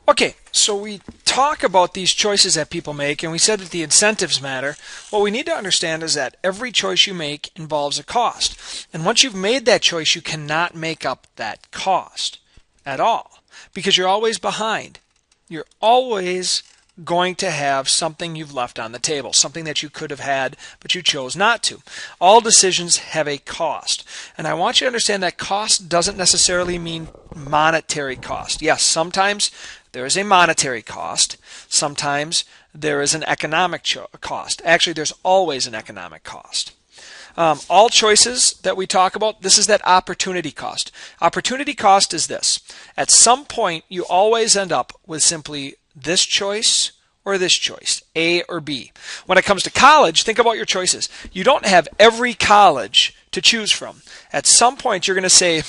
Okay, so we talk about these choices that people make, and we said that the incentives matter. What we need to understand is that every choice you make involves a cost. And once you've made that choice, you cannot make up that cost at all because you're always behind. You're always going to have something you've left on the table, something that you could have had, but you chose not to. All decisions have a cost. And I want you to understand that cost doesn't necessarily mean monetary cost. Yes, sometimes there is a monetary cost. Sometimes there is an economic cost. Actually, there's always an economic cost. All choices that we talk about, this is that opportunity cost. Opportunity cost is this. At some point, you always end up with simply this choice or this choice, A or B. When it comes to college, think about your choices. You don't have every college to choose from. At some point, you're going to say,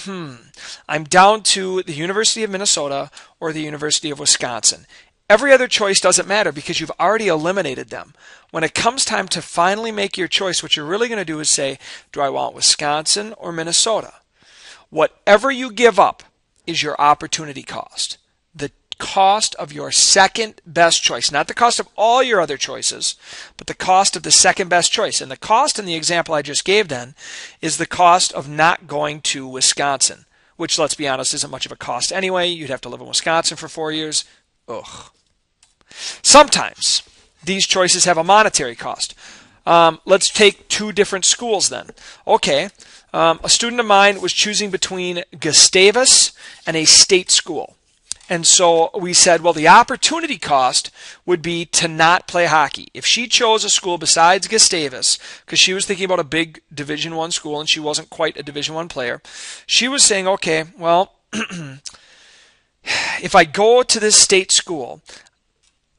I'm down to the University of Minnesota or the University of Wisconsin. Every other choice doesn't matter because you've already eliminated them. When it comes time to finally make your choice, what you're really going to do is say, do I want Wisconsin or Minnesota? Whatever you give up is your opportunity cost. The cost of your second best choice, not the cost of all your other choices, but the cost of the second best choice. And the cost in the example I just gave then is the cost of not going to Wisconsin, which, let's be honest, isn't much of a cost anyway. You'd have to live in Wisconsin for 4 years. Ugh. Sometimes these choices have a monetary cost. Let's take two different schools then. Okay, a student of mine was choosing between Gustavus and a state school. And so we said, well, the opportunity cost would be to not play hockey. If she chose a school besides Gustavus, because she was thinking about a big Division I school and she wasn't quite a Division I player, she was saying, okay, well, if I go to this state school,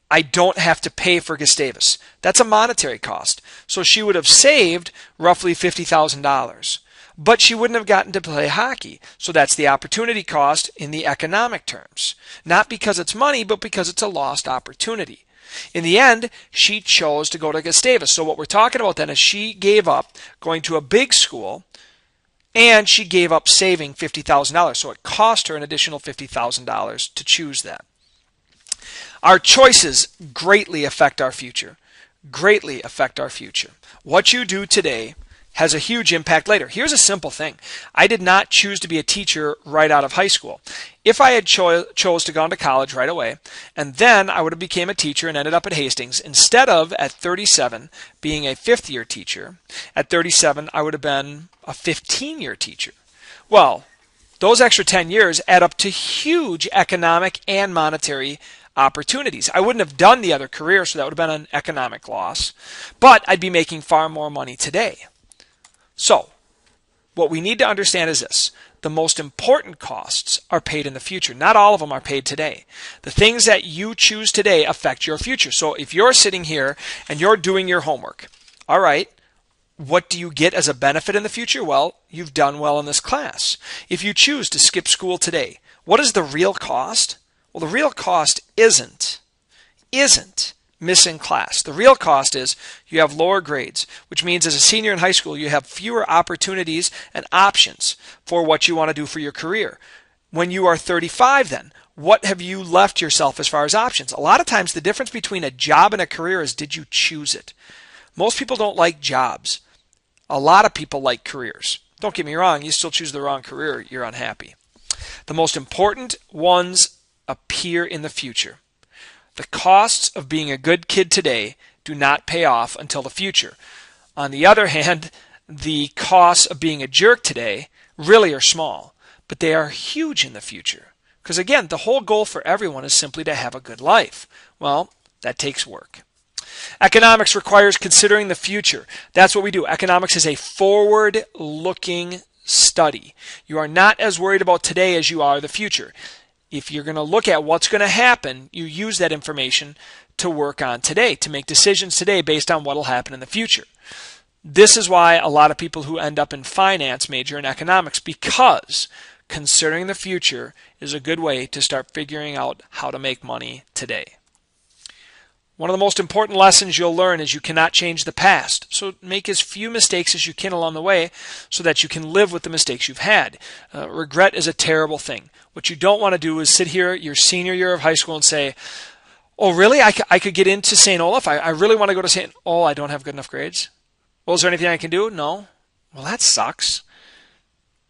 I don't have to pay for Gustavus. That's a monetary cost. So she would have saved roughly $50,000. But she wouldn't have gotten to play hockey. So that's the opportunity cost in the economic terms. Not because it's money, but because it's a lost opportunity. In the end, she chose to go to Gustavus. So what we're talking about then is she gave up going to a big school and she gave up saving $50,000. So it cost her an additional $50,000 to choose that. Our choices greatly affect our future. Greatly affect our future. What you do today has a huge impact later. Here's a simple thing. I did not choose to be a teacher right out of high school. If I had chose to go into college right away, and then I would have became a teacher and ended up at Hastings, instead of at 37 being a fifth-year teacher, at 37 I would have been a 15-year teacher. Well, those extra 10 years add up to huge economic and monetary opportunities. I wouldn't have done the other career, so that would have been an economic loss, but I'd be making far more money today. So, what we need to understand is this. The most important costs are paid in the future. Not all of them are paid today. The things that you choose today affect your future. So if you're sitting here and you're doing your homework, all right, what do you get as a benefit in the future? Well, you've done well in this class. If you choose to skip school today, what is the real cost? Well, the real cost isn't missing class. The real cost is you have lower grades, which means as a senior in high school, you have fewer opportunities and options for what you want to do for your career. When you are 35 then, what have you left yourself as far as options? A lot of times the difference between a job and a career is, did you choose it? Most people don't like jobs. A lot of people like careers. Don't get me wrong, you still choose the wrong career, you're unhappy. The most important ones appear in the future. The costs of being a good kid today do not pay off until the future. On the other hand, the costs of being a jerk today really are small, but they are huge in the future. Because again, the whole goal for everyone is simply to have a good life. Well, that takes work. Economics requires considering the future. That's what we do. Economics is a forward-looking study. You are not as worried about today as you are the future. If you're going to look at what's going to happen, you use that information to work on today, to make decisions today based on what will happen in the future. This is why a lot of people who end up in finance major in economics, because considering the future is a good way to start figuring out how to make money today. One of the most important lessons you'll learn is you cannot change the past. So make as few mistakes as you can along the way so that you can live with the mistakes you've had. Regret is a terrible thing. What you don't want to do is sit here your senior year of high school and say, oh, really? I could get into St. Olaf? I really want to go to St. Oh, I don't have good enough grades? Well, is there anything I can do? No. Well, that sucks.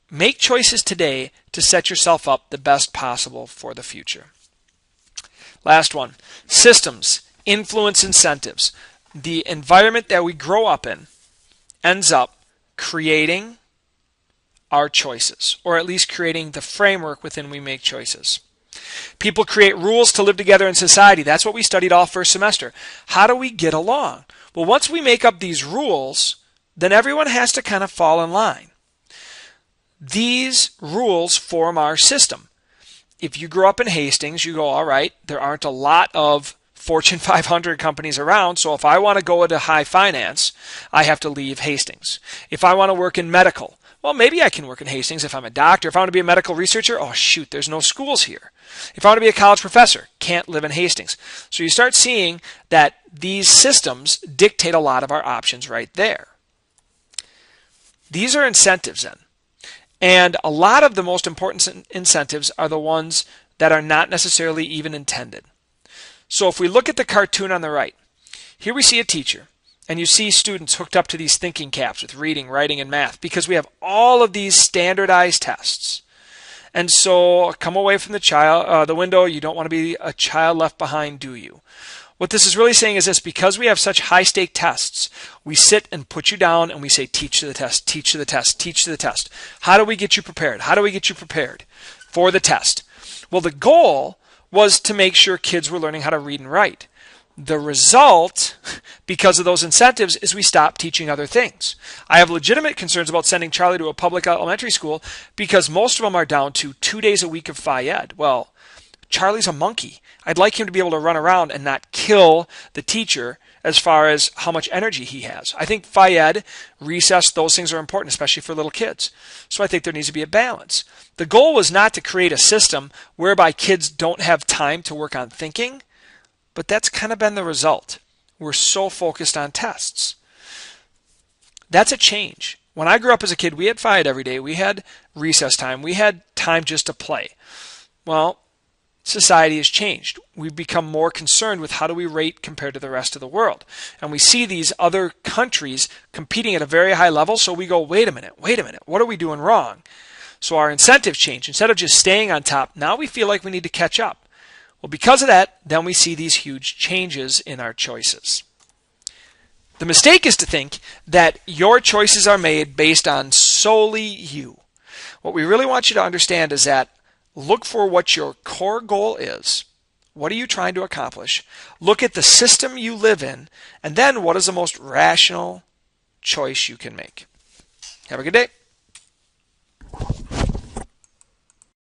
Make choices today to set yourself up the best possible for the future. Last one, systems, influence, incentives. The environment that we grow up in ends up creating our choices, or at least creating the framework within we make choices. People create rules to live together in society. That's what we studied all first semester. How do we get along? Well, once we make up these rules, then everyone has to kind of fall in line. These rules form our system. If you grew up in Hastings, you go, all right, there aren't a lot of Fortune 500 companies around, so if I want to go into high finance, I have to leave Hastings. If I want to work in medical, well, maybe I can work in Hastings if I'm a doctor. If I want to be a medical researcher, oh shoot, there's no schools here. If I want to be a college professor, can't live in Hastings. So you start seeing that these systems dictate a lot of our options right there. These are incentives then. And a lot of the most important incentives are the ones that are not necessarily even intended. So if we look at the cartoon on the right, here we see a teacher, and you see students hooked up to these thinking caps with reading, writing, and math because we have all of these standardized tests. And so come away from the window. You don't want to be a child left behind, do you? What this is really saying is this: because we have such high-stake tests, we sit and put you down and we say, teach to the test, teach to the test, teach to the test. How do we get you prepared? How do we get you prepared for the test? Well, the goal was to make sure kids were learning how to read and write. The result, because of those incentives, is we stop teaching other things. I have legitimate concerns about sending Charlie to a public elementary school because most of them are down to 2 days a week of Phi Ed. Well, Charlie's a monkey. I'd like him to be able to run around and not kill the teacher as far as how much energy he has. I think Phi Ed, recess, those things are important, especially for little kids. So I think there needs to be a balance. The goal was not to create a system whereby kids don't have time to work on thinking, but that's kind of been the result. We're so focused on tests. That's a change. When I grew up as a kid, we had Phi Ed every day. We had recess time. We had time just to play. Well, society has changed. We've become more concerned with how do we rate compared to the rest of the world. And we see these other countries competing at a very high level, so we go, wait a minute, what are we doing wrong? So our incentives change. Instead of just staying on top, now we feel like we need to catch up. Well, because of that, then we see these huge changes in our choices. The mistake is to think that your choices are made based on solely you. What we really want you to understand is that look for what your core goal is. What are you trying to accomplish? Look at the system you live in, and then what is the most rational choice you can make. Have a good day.